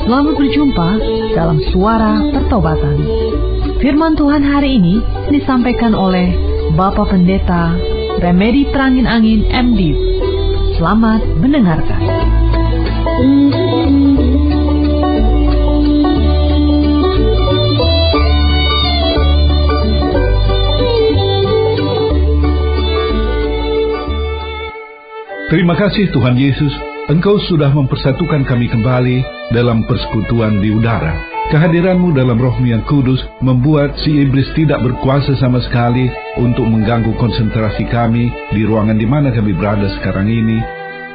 Selamat berjumpa dalam Suara Pertobatan. Firman Tuhan hari ini disampaikan oleh Bapak Pendeta Remedi Prangin-Angin MD. Selamat mendengarkan. Terima kasih Tuhan Yesus, Engkau sudah mempersatukan kami kembali dalam persekutuan di udara. Kehadiran-Mu dalam Roh-Mu yang kudus membuat si iblis tidak berkuasa sama sekali untuk mengganggu konsentrasi kami di ruangan di mana kami berada sekarang ini,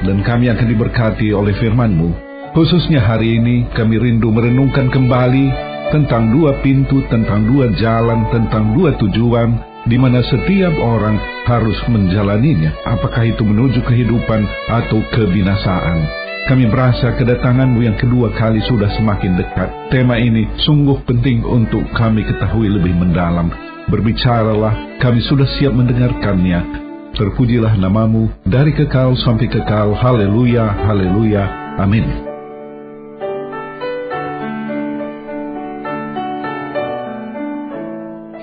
dan kami akan diberkati oleh firman-Mu. Khususnya hari ini kami rindu merenungkan kembali tentang dua pintu, tentang dua jalan, tentang dua tujuan, di mana setiap orang harus menjalaninya, apakah itu menuju kehidupan atau kebinasaan. Kami merasa kedatangan-Mu yang kedua kali sudah semakin dekat. Tema ini sungguh penting untuk kami ketahui lebih mendalam. Berbicaralah, kami sudah siap mendengarkannya. Terpujilah nama-Mu dari kekal sampai kekal. Haleluya, haleluya, amin.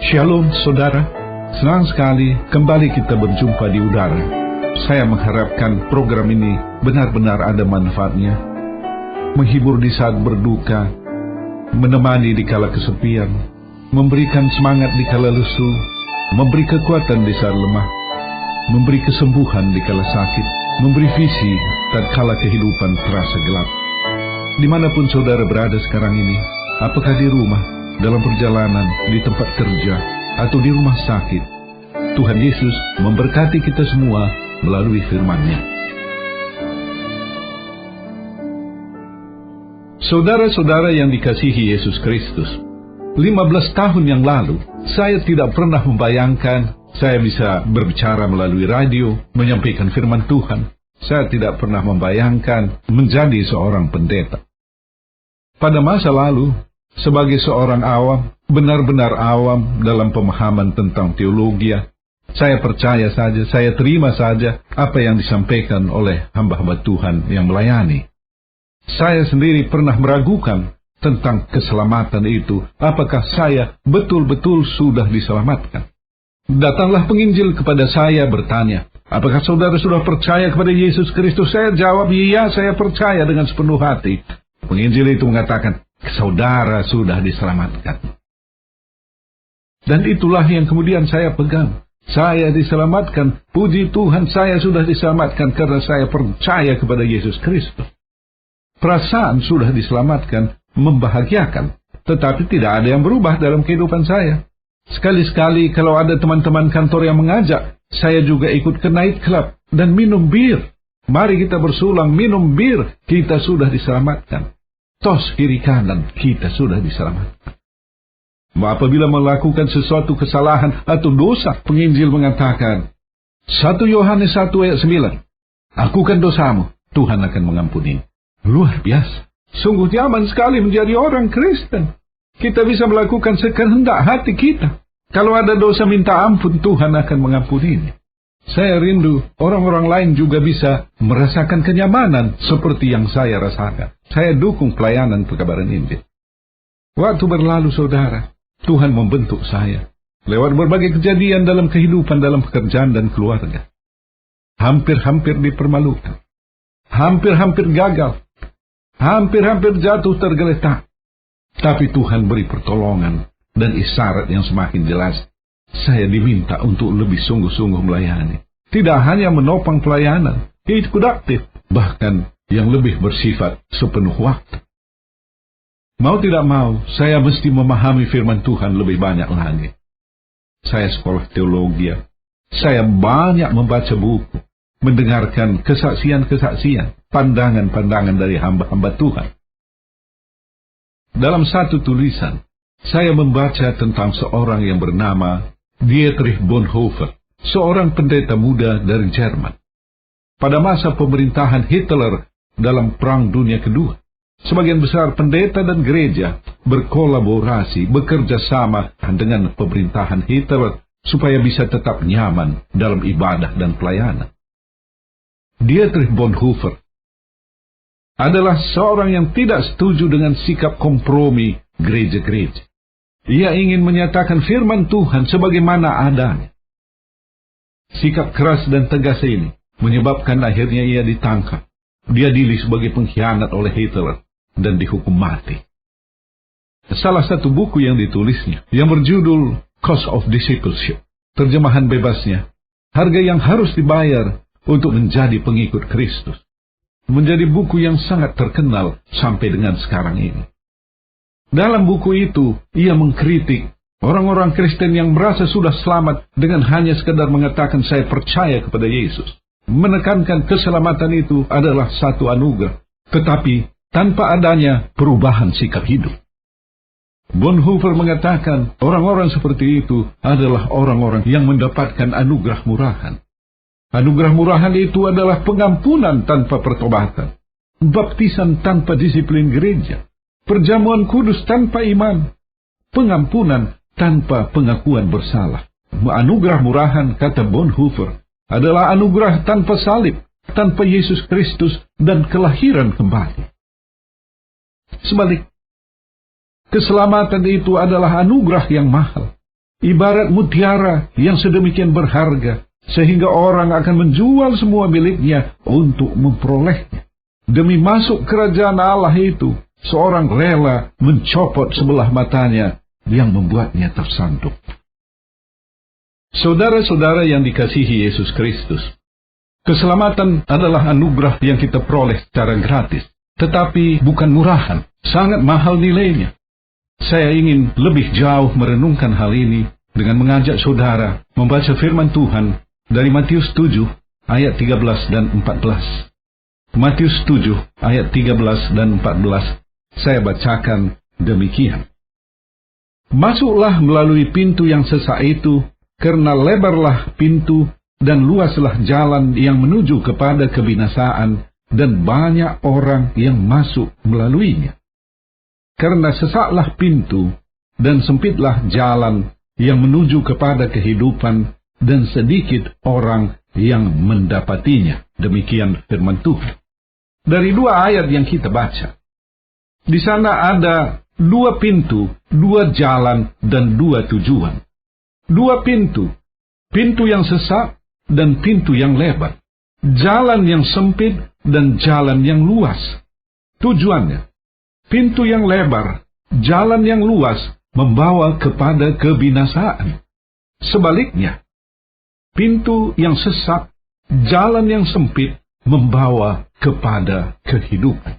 Shalom saudara. Senang sekali kembali kita berjumpa di udara. Saya mengharapkan program ini benar-benar ada manfaatnya, menghibur di saat berduka, menemani di kala kesepian, memberikan semangat di kala lesu, memberi kekuatan di saat lemah, memberi kesembuhan di kala sakit, memberi visi tatkala kehidupan terasa gelap. Dimanapun saudara berada sekarang ini, apakah di rumah, dalam perjalanan, di tempat kerja, atau di rumah sakit, Tuhan Yesus memberkati kita semua melalui firman-Nya. Saudara-saudara yang dikasihi Yesus Kristus, 15 tahun yang lalu, saya tidak pernah membayangkan saya bisa berbicara melalui radio, menyampaikan firman Tuhan. Saya tidak pernah membayangkan menjadi seorang pendeta. Pada masa lalu, sebagai seorang awam, benar-benar awam dalam pemahaman tentang teologi, saya percaya saja, saya terima saja apa yang disampaikan oleh hamba-hamba Tuhan yang melayani. Saya sendiri pernah meragukan tentang keselamatan itu, apakah saya betul-betul sudah diselamatkan. Datanglah penginjil kepada saya bertanya, apakah saudara sudah percaya kepada Yesus Kristus? Saya jawab, iya, saya percaya dengan sepenuh hati. Penginjil itu mengatakan, saudara sudah diselamatkan. Dan itulah yang kemudian saya pegang. Saya diselamatkan. Puji Tuhan, saya sudah diselamatkan karena saya percaya kepada Yesus Kristus. Perasaan sudah diselamatkan membahagiakan, tetapi tidak ada yang berubah dalam kehidupan saya. Sekali-sekali kalau ada teman-teman kantor yang mengajak, saya juga ikut ke night club dan minum bir. Mari kita bersulang minum bir, kita sudah diselamatkan. Tos kiri kanan, kita sudah diselamatkan. Apabila melakukan sesuatu kesalahan atau dosa, penginjil mengatakan, 1 Yohanes 1 ayat 9, lakukan dosamu, Tuhan akan mengampuni. Luar biasa. Sungguh nyaman sekali menjadi orang Kristen. Kita bisa melakukan sekehendak hati kita. Kalau ada dosa, minta ampun, Tuhan akan mengampuni. Saya rindu orang-orang lain juga bisa merasakan kenyamanan seperti yang saya rasakan. Saya dukung pelayanan pekabaran Injil. Waktu berlalu saudara, Tuhan membentuk saya lewat berbagai kejadian dalam kehidupan, dalam pekerjaan dan keluarga. Hampir-hampir dipermalukan, hampir-hampir gagal, hampir-hampir jatuh tergeletak. Tapi Tuhan beri pertolongan dan isyarat yang semakin jelas. Saya diminta untuk lebih sungguh-sungguh melayani. Tidak hanya menopang pelayanan, itu produktif, bahkan yang lebih bersifat sepenuh waktu. Mau tidak mau, saya mesti memahami firman Tuhan lebih banyak lagi. Saya sekolah teologi, saya banyak membaca buku, mendengarkan kesaksian-kesaksian, pandangan-pandangan dari hamba-hamba Tuhan. Dalam satu tulisan, saya membaca tentang seorang yang bernama Dietrich Bonhoeffer, seorang pendeta muda dari Jerman. Pada masa pemerintahan Hitler dalam Perang Dunia Kedua, sebagian besar pendeta dan gereja berkolaborasi, bekerja sama dengan pemerintahan Hitler supaya bisa tetap nyaman dalam ibadah dan pelayanan. Dietrich Bonhoeffer adalah seorang yang tidak setuju dengan sikap kompromi gereja-gereja. Ia ingin menyatakan firman Tuhan sebagaimana adanya. Sikap keras dan tegas ini menyebabkan akhirnya ia ditangkap, diadili sebagai pengkhianat oleh Hitler, dan dihukum mati. Salah satu buku yang ditulisnya, yang berjudul Cost of Discipleship, terjemahan bebasnya, harga yang harus dibayar untuk menjadi pengikut Kristus, menjadi buku yang sangat terkenal sampai dengan sekarang ini. Dalam buku itu, ia mengkritik orang-orang Kristen yang merasa sudah selamat dengan hanya sekadar mengatakan saya percaya kepada Yesus. Menekankan keselamatan itu adalah satu anugerah, tetapi tanpa adanya perubahan sikap hidup. Bonhoeffer mengatakan orang-orang seperti itu adalah orang-orang yang mendapatkan anugerah murahan. Anugerah murahan itu adalah pengampunan tanpa pertobatan, baptisan tanpa disiplin gereja, perjamuan kudus tanpa iman, pengampunan tanpa pengakuan bersalah. Anugerah murahan, kata Bonhoeffer, adalah anugerah tanpa salib, tanpa Yesus Kristus dan kelahiran kembali. Sebalik, keselamatan itu adalah anugerah yang mahal, ibarat mutiara yang sedemikian berharga, sehingga orang akan menjual semua miliknya untuk memperolehnya. Demi masuk kerajaan Allah itu, seorang rela mencopot sebelah matanya yang membuatnya tersandung. Saudara-saudara yang dikasihi Yesus Kristus, keselamatan adalah anugerah yang kita peroleh secara gratis, tetapi bukan murahan, sangat mahal nilainya. Saya ingin lebih jauh merenungkan hal ini dengan mengajak saudara membaca firman Tuhan dari Matius 7 ayat 13 dan 14. Matius 7 ayat 13 dan 14, saya bacakan demikian. Masuklah melalui pintu yang sesak itu, karena lebarlah pintu dan luaslah jalan yang menuju kepada kebinasaan, dan banyak orang yang masuk melaluinya. Karena sesaklah pintu dan sempitlah jalan yang menuju kepada kehidupan, dan sedikit orang yang mendapatinya. Demikian firman Tuhan. Dari dua ayat yang kita baca, di sana ada dua pintu, dua jalan, dan dua tujuan. Dua pintu, pintu yang sesak dan pintu yang lebar, jalan yang sempit dan jalan yang luas. Tujuannya, pintu yang lebar, jalan yang luas membawa kepada kebinasaan. Sebaliknya, pintu yang sesak, jalan yang sempit membawa kepada kehidupan.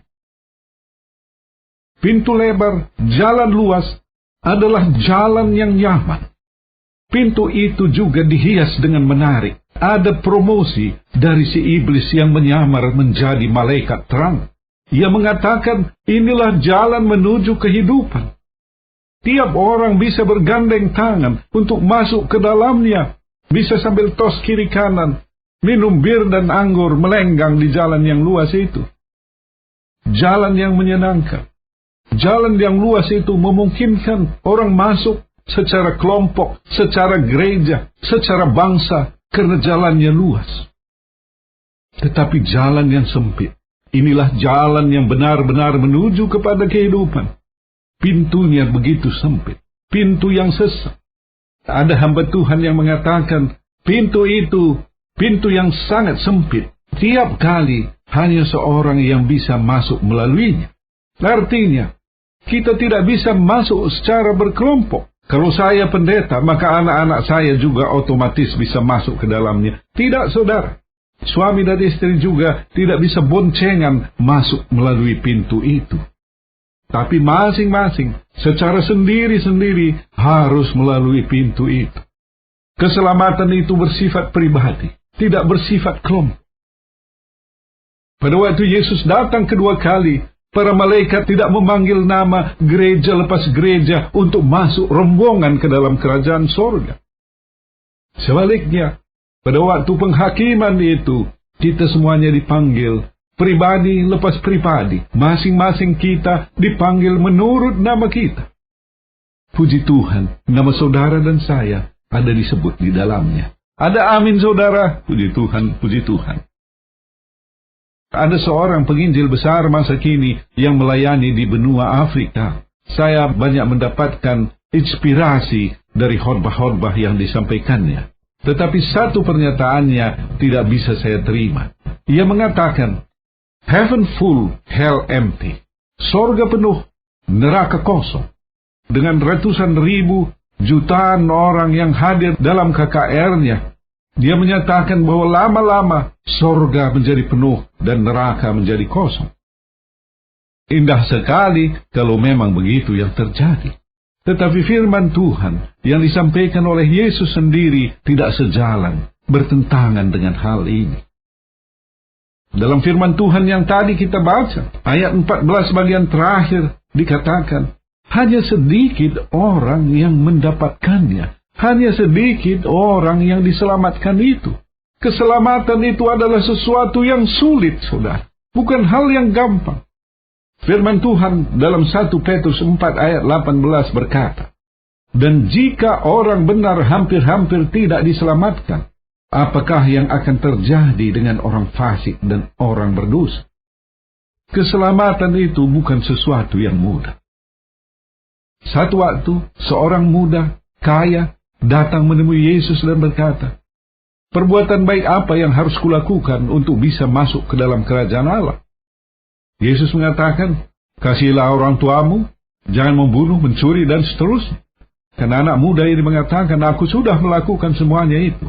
Pintu lebar, jalan luas adalah jalan yang nyaman. Pintu itu juga dihias dengan menarik. Ada promosi dari si iblis yang menyamar menjadi malaikat terang. Ia mengatakan, inilah jalan menuju kehidupan. Tiap orang bisa bergandeng tangan untuk masuk ke dalamnya. Bisa sambil tos kiri kanan, minum bir dan anggur melenggang di jalan yang luas itu. Jalan yang menyenangkan. Jalan yang luas itu memungkinkan orang masuk secara kelompok, secara gereja, secara bangsa, karena jalannya luas. Tetapi jalan yang sempit, inilah jalan yang benar-benar menuju kepada kehidupan. Pintunya begitu sempit, pintu yang sesak. Ada hamba Tuhan yang mengatakan, pintu itu, pintu yang sangat sempit. Tiap kali hanya seorang yang bisa masuk melaluinya. Artinya, kita tidak bisa masuk secara berkelompok. Kalau saya pendeta, maka anak-anak saya juga otomatis bisa masuk ke dalamnya. Tidak, saudara. Suami dan istri juga tidak bisa boncengan masuk melalui pintu itu. Tapi masing-masing secara sendiri-sendiri harus melalui pintu itu. Keselamatan itu bersifat pribadi, tidak bersifat kelompok. Pada waktu Yesus datang kedua kali, para malaikat tidak memanggil nama gereja lepas gereja untuk masuk rombongan ke dalam kerajaan sorga. Sebaliknya, pada waktu penghakiman itu, kita semuanya dipanggil, pribadi lepas pribadi. Masing-masing kita dipanggil menurut nama kita. Puji Tuhan, nama saudara dan saya ada disebut di dalamnya. Ada amin, saudara. Puji Tuhan, puji Tuhan. Ada seorang penginjil besar masa kini yang melayani di benua Afrika. Saya banyak mendapatkan inspirasi dari khotbah-khotbah yang disampaikannya. Tetapi satu pernyataannya tidak bisa saya terima. Ia mengatakan, "Heaven full, hell empty." Sorga penuh, neraka kosong. Dengan ratusan ribu, jutaan orang yang hadir dalam KKR-nya, dia menyatakan bahwa lama-lama sorga menjadi penuh dan neraka menjadi kosong. Indah sekali kalau memang begitu yang terjadi. Tetapi firman Tuhan yang disampaikan oleh Yesus sendiri tidak sejalan, bertentangan dengan hal ini. Dalam firman Tuhan yang tadi kita baca, ayat 14 bagian terakhir dikatakan, hanya sedikit orang yang mendapatkannya. Hanya sedikit orang yang diselamatkan itu. Keselamatan itu adalah sesuatu yang sulit, saudara. Bukan hal yang gampang. Firman Tuhan dalam 1 Petrus 4 ayat 18 berkata, "Dan jika orang benar hampir-hampir tidak diselamatkan, apakah yang akan terjadi dengan orang fasik dan orang berdosa?" Keselamatan itu bukan sesuatu yang mudah. Satu waktu, seorang muda, kaya, datang menemui Yesus dan berkata, "Perbuatan baik apa yang harus kulakukan untuk bisa masuk ke dalam kerajaan Allah?" Yesus mengatakan, "Kasihilah orang tuamu, jangan membunuh, mencuri, dan seterusnya." Karena anak muda ini mengatakan, "Aku sudah melakukan semuanya itu."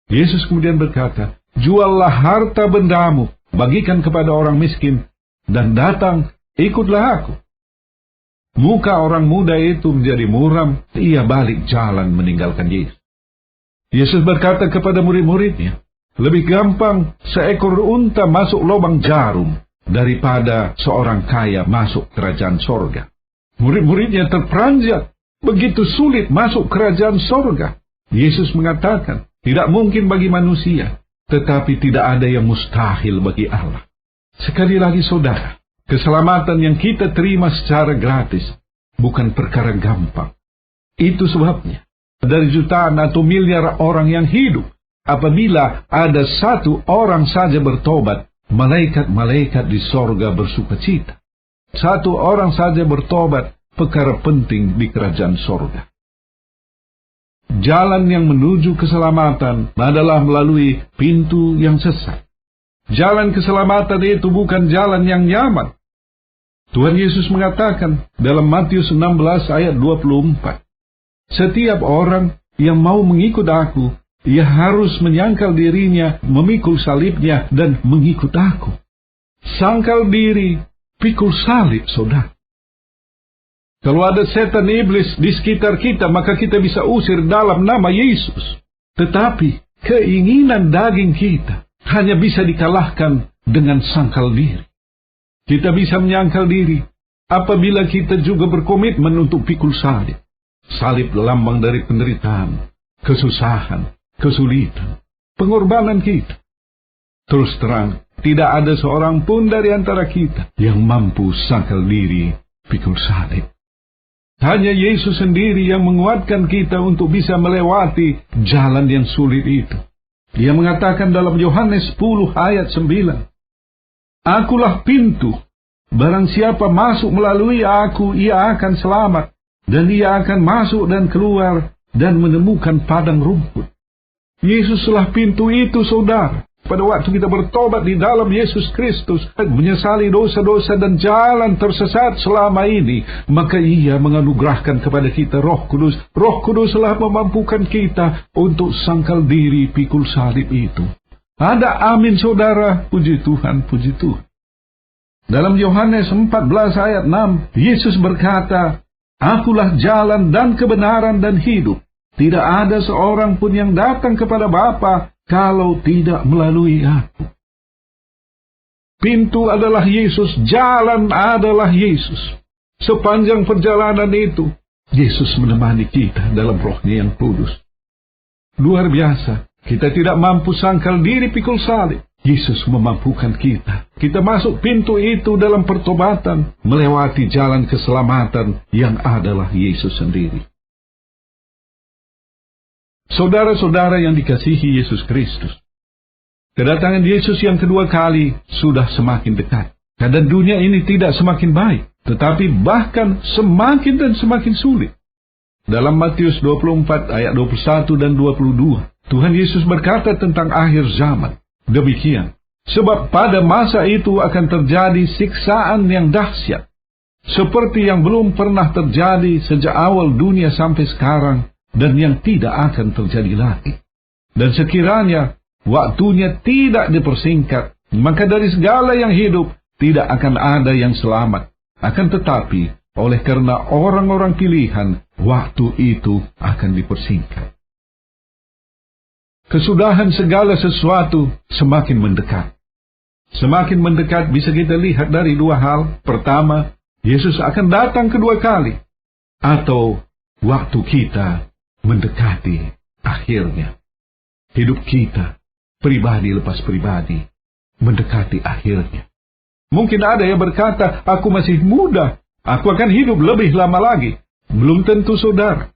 Yesus kemudian berkata, "Juallah harta bendamu, bagikan kepada orang miskin, dan datang, ikutlah aku." Muka orang muda itu menjadi muram, ia balik jalan meninggalkan Yesus. Yesus berkata kepada murid-muridnya, lebih gampang seekor unta masuk lubang jarum daripada seorang kaya masuk kerajaan sorga. Murid-muridnya terperanjat, begitu sulit masuk kerajaan sorga. Yesus mengatakan, tidak mungkin bagi manusia, tetapi tidak ada yang mustahil bagi Allah. Sekali lagi saudara, keselamatan yang kita terima secara gratis bukan perkara gampang. Itu sebabnya, dari jutaan atau miliar orang yang hidup, apabila ada satu orang saja bertobat, malaikat-malaikat di sorga bersukacita. Satu orang saja bertobat, perkara penting di kerajaan sorga. Jalan yang menuju keselamatan adalah melalui pintu yang sesat. Jalan keselamatan itu bukan jalan yang nyaman. Tuhan Yesus mengatakan dalam Matius 16 ayat 24, "Setiap orang yang mau mengikut aku, ia harus menyangkal dirinya, memikul salibnya, dan mengikut aku." Sangkal diri, pikul salib, saudara. Kalau ada setan iblis di sekitar kita, maka kita bisa usir dalam nama Yesus. Tetapi keinginan daging kita hanya bisa dikalahkan dengan sangkal diri. Kita bisa menyangkal diri apabila kita juga berkomitmen untuk pikul salib. Salib lambang dari penderitaan, kesusahan, kesulitan, pengorbanan kita. Terus terang, tidak ada seorang pun dari antara kita yang mampu sangkal diri pikul salib. Hanya Yesus sendiri yang menguatkan kita untuk bisa melewati jalan yang sulit itu. Dia mengatakan dalam Yohanes 10 ayat 9, "Akulah pintu, barang siapa masuk melalui aku, ia akan selamat, dan ia akan masuk dan keluar, dan menemukan padang rumput." Yesuslah pintu itu, saudara. Pada waktu kita bertobat di dalam Yesus Kristus, menyesali dosa-dosa dan jalan tersesat selama ini, maka ia menganugerahkan kepada kita Roh Kudus. Roh Kuduslah memampukan kita untuk sangkal diri pikul salib itu. Ada amin, saudara. Puji Tuhan, puji Tuhan. Dalam Yohanes 14 ayat 6, Yesus berkata, "Akulah jalan dan kebenaran dan hidup. Tidak ada seorang pun yang datang kepada Bapa kalau tidak melalui aku." Pintu adalah Yesus, jalan adalah Yesus. Sepanjang perjalanan itu, Yesus menemani kita dalam Roh-Nya yang kudus. Luar biasa, kita tidak mampu sangkal diri pikul salib. Yesus memampukan kita. Kita masuk pintu itu dalam pertobatan, melewati jalan keselamatan yang adalah Yesus sendiri. Saudara-saudara yang dikasihi Yesus Kristus, Kedatangan Yesus yang kedua kali sudah semakin dekat. Keadaan dunia ini tidak semakin baik, tetapi bahkan semakin dan semakin sulit. Dalam Matius 24 ayat 21 dan 22, Tuhan Yesus berkata tentang akhir zaman. Demikian, sebab pada masa itu akan terjadi siksaan yang dahsyat, seperti yang belum pernah terjadi sejak awal dunia sampai sekarang, dan yang tidak akan terjadi lagi. Dan sekiranya waktunya tidak dipersingkat, maka dari segala yang hidup tidak akan ada yang selamat. Akan tetapi, oleh karena orang-orang pilihan, waktu itu akan dipersingkat. Kesudahan segala sesuatu semakin mendekat. Semakin mendekat bisa kita lihat dari dua hal. Pertama, Yesus akan datang kedua kali. Atau waktu kita mendekati akhirnya. Hidup kita, pribadi lepas pribadi, mendekati akhirnya. Mungkin ada yang berkata, aku masih muda, aku akan hidup lebih lama lagi. Belum tentu, saudara.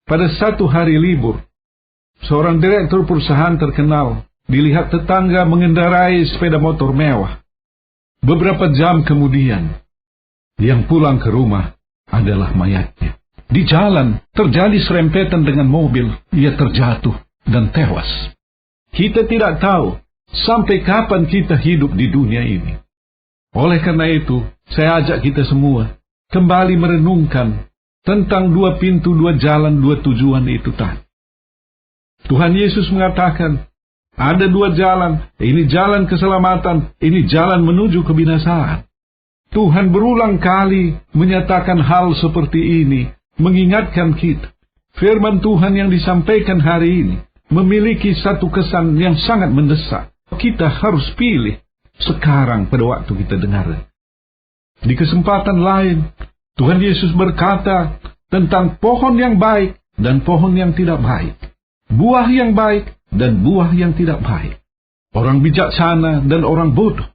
Pada satu hari libur, seorang direktur perusahaan terkenal dilihat tetangga mengendarai sepeda motor mewah. Beberapa jam kemudian, yang pulang ke rumah adalah mayatnya. Di jalan terjadi serempetan dengan mobil, ia terjatuh dan tewas. Kita tidak tahu sampai kapan kita hidup di dunia ini. Oleh karena itu, saya ajak kita semua kembali merenungkan tentang dua pintu, dua jalan, dua tujuan itu tadi. Tuhan Yesus mengatakan, ada dua jalan, ini jalan keselamatan, ini jalan menuju kebinasaan. Tuhan berulang kali menyatakan hal seperti ini, mengingatkan kita. Firman Tuhan yang disampaikan hari ini memiliki satu kesan yang sangat mendesak. Kita harus pilih sekarang pada waktu kita dengar. Di kesempatan lain, Tuhan Yesus berkata tentang pohon yang baik dan pohon yang tidak baik. Buah yang baik dan buah yang tidak baik. Orang bijaksana dan orang bodoh.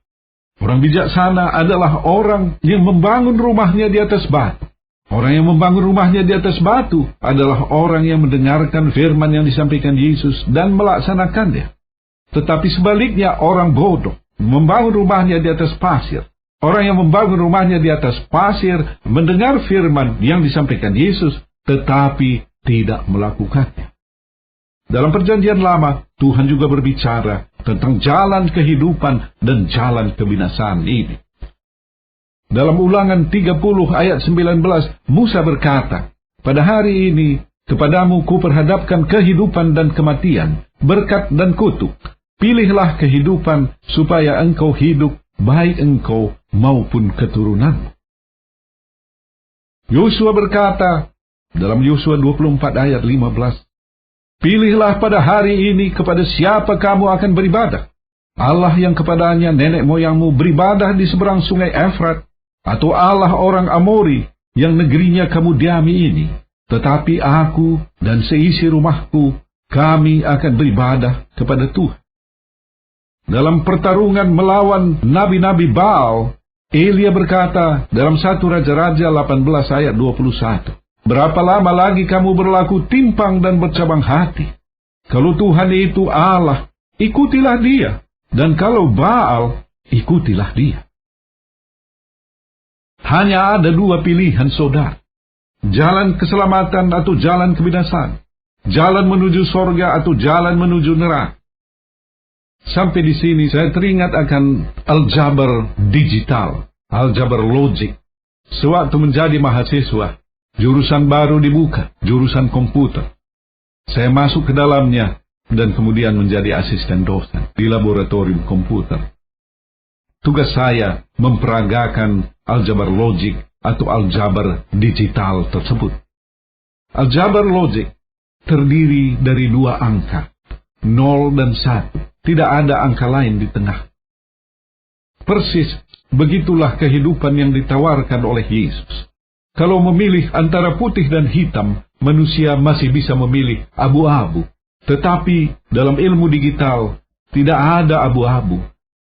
Orang bijaksana adalah orang yang membangun rumahnya di atas batu. Orang yang membangun rumahnya di atas batu adalah orang yang mendengarkan firman yang disampaikan Yesus dan melaksanakannya. Tetapi sebaliknya orang bodoh membangun rumahnya di atas pasir. Orang yang membangun rumahnya di atas pasir mendengar firman yang disampaikan Yesus tetapi tidak melakukannya. Dalam perjanjian lama, Tuhan juga berbicara tentang jalan kehidupan dan jalan kebinasaan ini. Dalam Ulangan 30 ayat 19, Musa berkata, pada hari ini kepadamu kuperhadapkan kehidupan dan kematian, berkat dan kutuk. Pilihlah kehidupan supaya engkau hidup, baik engkau maupun keturunanmu. Yosua berkata dalam Yosua 24 ayat 15, pilihlah pada hari ini kepada siapa kamu akan beribadah. Allah yang kepadanya nenek moyangmu beribadah di seberang sungai Efrat, atau Allah orang Amori yang negerinya kamu diami ini. Tetapi aku dan seisi rumahku, kami akan beribadah kepada Tuhan. Dalam pertarungan melawan nabi-nabi Baal, Elia berkata dalam 1 Raja-Raja 18 ayat 21, berapa lama lagi kamu berlaku timpang dan bercabang hati? Kalau Tuhan itu Allah, ikutilah dia. Dan kalau Baal, ikutilah dia. Hanya ada dua pilihan, saudara. Jalan keselamatan atau jalan kebinasaan. Jalan menuju sorga atau jalan menuju neraka. Sampai di sini saya teringat akan aljabar digital, aljabar logik. Sewaktu menjadi mahasiswa, jurusan baru dibuka, jurusan komputer. Saya masuk ke dalamnya dan kemudian menjadi asisten dosen di laboratorium komputer. Tugas saya memperagakan aljabar logik atau aljabar digital tersebut. Aljabar logik terdiri dari dua angka, 0 dan 1. Tidak ada angka lain di tengah. Persis begitulah kehidupan yang ditawarkan oleh Yesus. Kalau memilih antara putih dan hitam, manusia masih bisa memilih abu-abu. Tetapi dalam ilmu digital, tidak ada abu-abu.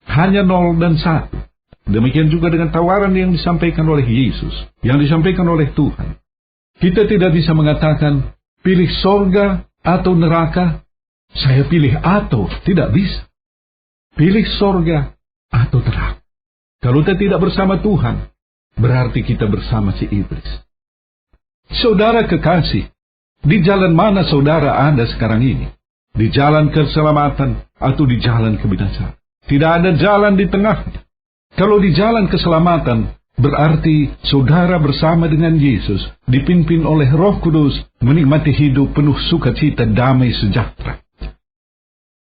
Hanya 0 dan 1. Demikian juga dengan tawaran yang disampaikan oleh Yesus, yang disampaikan oleh Tuhan. Kita tidak bisa mengatakan, pilih sorga atau neraka, Saya pilih atau tidak bisa. Pilih sorga atau terang. Kalau kita tidak bersama Tuhan, berarti kita bersama si iblis. Saudara kekasih, di jalan mana saudara ada sekarang ini? Di jalan keselamatan atau di jalan kebinasaan? Tidak ada jalan di tengahnya. Kalau di jalan keselamatan, berarti saudara bersama dengan Yesus, dipimpin oleh Roh Kudus, menikmati hidup penuh sukacita, damai, sejahtera.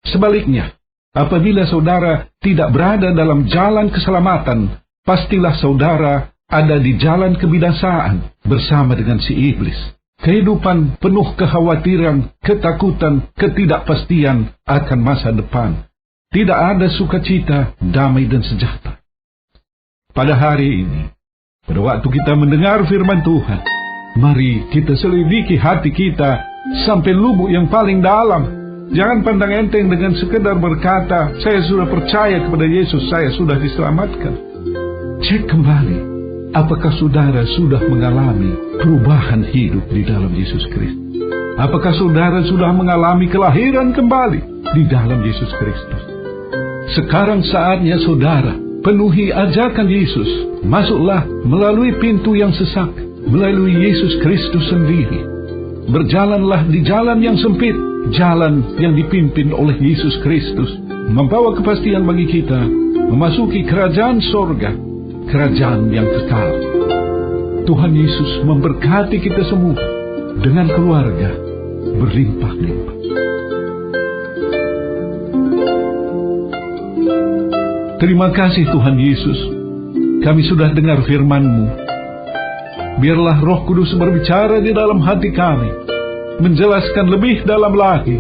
Sebaliknya, apabila saudara tidak berada dalam jalan keselamatan, pastilah saudara ada di jalan kebinasaan bersama dengan si iblis. Kehidupan penuh kekhawatiran, ketakutan, ketidakpastian akan masa depan. Tidak ada sukacita, damai, dan sejahtera. Pada hari ini, pada waktu kita mendengar firman Tuhan, mari kita selidiki hati kita sampai lubuk yang paling dalam. Jangan pandang enteng dengan sekedar berkata, saya sudah percaya kepada Yesus, saya sudah diselamatkan. Cek kembali, apakah saudara sudah mengalami perubahan hidup di dalam Yesus Kristus? Apakah saudara sudah mengalami kelahiran kembali di dalam Yesus Kristus? Sekarang saatnya saudara penuhi ajakan Yesus. Masuklah melalui pintu yang sesak, melalui Yesus Kristus sendiri. Berjalanlah di jalan yang sempit, jalan yang dipimpin oleh Yesus Kristus, membawa kepastian bagi kita memasuki kerajaan sorga, kerajaan yang kekal. Tuhan Yesus memberkati kita semua dengan keluarga berlimpah-limpah. Terima kasih Tuhan Yesus, kami sudah dengar firman-Mu. Biarlah Roh Kudus berbicara di dalam hati kami, menjelaskan lebih dalam lagi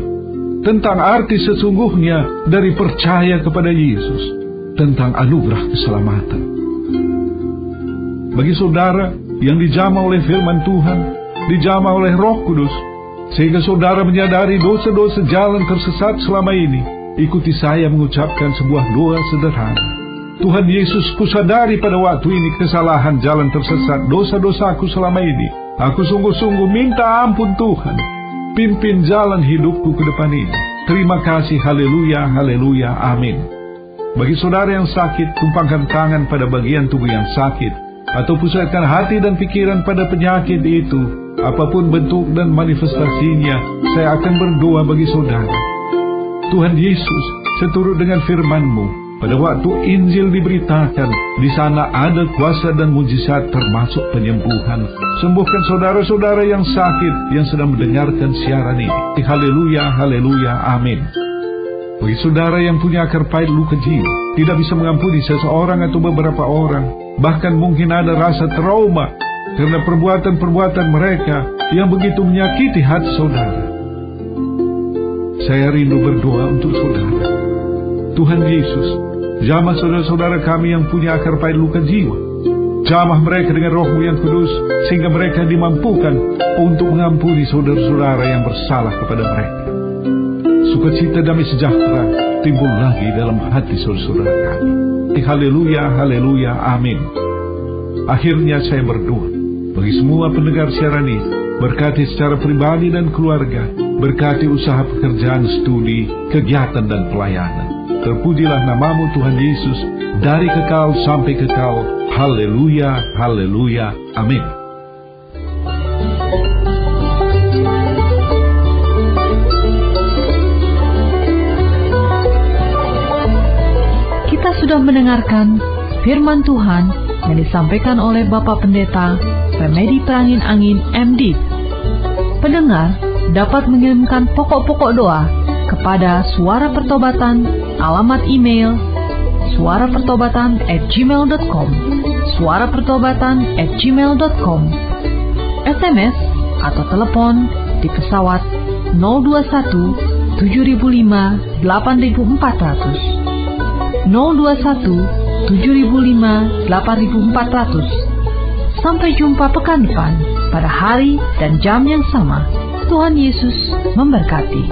tentang arti sesungguhnya dari percaya kepada Yesus, tentang anugerah keselamatan. Bagi saudara yang dijamah oleh firman Tuhan, dijamah oleh Roh Kudus, sehingga saudara menyadari dosa-dosa jalan tersesat selama ini, ikuti saya mengucapkan sebuah doa sederhana. Tuhan Yesus, kusadari pada waktu ini kesalahan jalan tersesat, dosa-dosaku selama ini. Aku sungguh-sungguh minta ampun Tuhan. Pimpin jalan hidupku ke depan ini. Terima kasih, haleluya, haleluya, amin. Bagi saudara yang sakit, tumpangkan tangan pada bagian tubuh yang sakit, atau pusatkan hati dan pikiran pada penyakit itu. Apapun bentuk dan manifestasinya, saya akan berdoa bagi saudara. Tuhan Yesus, seturut dengan firman-Mu, pada waktu Injil diberitakan, di sana ada kuasa dan mujizat termasuk penyembuhan. Sembuhkan saudara-saudara yang sakit yang sedang mendengarkan siaran ini. Haleluya, haleluya, amin. Bagi saudara yang punya akar pahit luka jiwa, tidak bisa mengampuni seseorang atau beberapa orang, bahkan mungkin ada rasa trauma karena perbuatan-perbuatan mereka yang begitu menyakiti hati saudara. Saya rindu berdoa untuk saudara. Tuhan Yesus, jamah saudara-saudara kami yang punya akar pahit luka jiwa. Jamah mereka dengan Roh-Mu yang kudus, sehingga mereka dimampukan untuk mengampuni saudara-saudara yang bersalah kepada mereka. Sukacita damai sejahtera timbul lagi dalam hati saudara-saudara kami. Haleluya, haleluya, amin. Akhirnya saya berdoa bagi semua pendengar siaran ini, berkati secara pribadi dan keluarga, berkati usaha pekerjaan, studi, kegiatan dan pelayanan. Terpujilah nama-Mu Tuhan Yesus, dari kekal sampai kekal. Haleluya, haleluya, amin. Kita sudah mendengarkan firman Tuhan yang disampaikan oleh Bapak Pendeta Remedi Prangin Angin MD. Pendengar dapat mengirimkan pokok-pokok doa kepada Suara Pertobatan, alamat email suarapertobatan@gmail.com, suarapertobatan@gmail.com, SMS atau telepon di pesawat 021 7005 8400, 021 7005 8400. Sampai jumpa pekan depan pada hari dan jam yang sama. Tuhan Yesus memberkati.